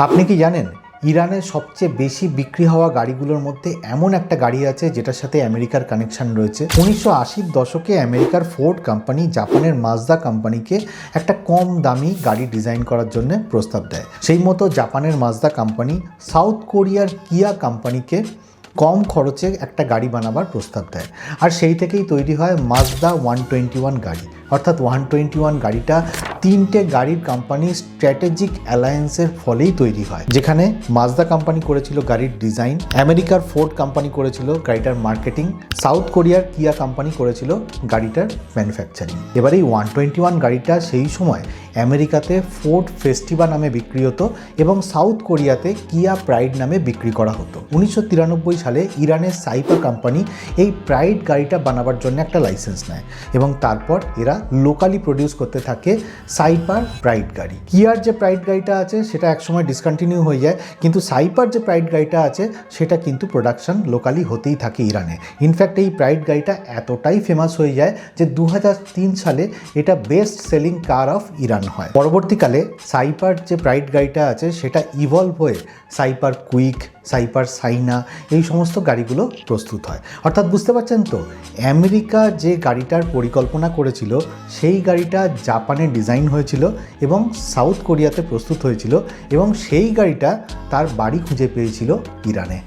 আপনি কি জানেন ইরানের সবচেয়ে বেশি বিক্রি হওয়া গাড়িগুলোর মধ্যে এমন একটা গাড়ি আছে যেটার সাথে আমেরিকার কানেকশন রয়েছে। 1980-র দশকে আমেরিকার ফোর্ড কোম্পানি জাপানের মাজদা কোম্পানিকে একটা কম দামি গাড়ি ডিজাইন করার জন্য প্রস্তাব দেয়। সেই মতো জাপানের মাজদা কোম্পানি সাউথ কোরিয়ার কিয়া কোম্পানিকে কম খরচে একটা গাড়ি বানাবার প্রস্তাব দেয়, আর সেই থেকেই তৈরি হয় মাজদা 121 গাড়ি। অর্থাৎ 121 গাড়িটা তিনটে গাড়ির কোম্পানির স্ট্র্যাটেজিক অ্যালায়েন্সের ফলেই তৈরি হয়, যেখানে মাজদা কোম্পানি করেছিল গাড়ির ডিজাইন, আমেরিকার ফোর্ড কোম্পানি করেছিল গাড়িটার মার্কেটিং, সাউথ কোরিয়ার কিয়া কোম্পানি করেছিল গাড়িটার ম্যানুফ্যাকচারিং। এবার এই 121 গাড়িটা সেই সময় আমেরিকাতে ফোর্ড ফেস্টিভা নামে বিক্রি হতো এবং সাউথ কোরিয়াতে কিয়া প্রাইড নামে বিক্রি করা হতো। 1993 সালে ইরানের সাইপা কোম্পানি এই প্রাইড গাড়িটা বানাবার জন্য একটা লাইসেন্স নেয় এবং তারপর এরা লোকালি প্রডিউস করতে থাকে সাইপার প্রাইড গাড়ি। কিয়ার যে প্রাইড গাড়িটা আছে সেটা একসময় ডিসকন্টিনিউ হয়ে যায়, কিন্তু সাইপার যে প্রাইড গাড়িটা আছে সেটা কিন্তু প্রোডাকশন লোকালি হতেই থাকে ইরানে। ইনফ্যাক্ট এই প্রাইড গাড়িটা এতটাই ফেমাস হয়ে যায় যে 2003 সালে এটা best selling car of Iran হয়। পরবর্তীকালে সাইপার যে প্রাইড গাড়িটা আছে সেটা ইভলভ হয়ে সাইপার কুইক, সাইপার সাইনা এই সমস্ত গাড়িগুলো প্রস্তুত হয়। অর্থাৎ বুঝতে পারছেন তো, আমেরিকা যে গাড়িটার পরিকল্পনা করেছিল সেই গাড়িটা জাপানে ডিজাইন হয়েছিল এবং সাউথ কোরিয়াতে প্রস্তুত হয়েছিল এবং সেই গাড়িটা তার বাড়ি খুঁজে পেয়েছিল ইরানে।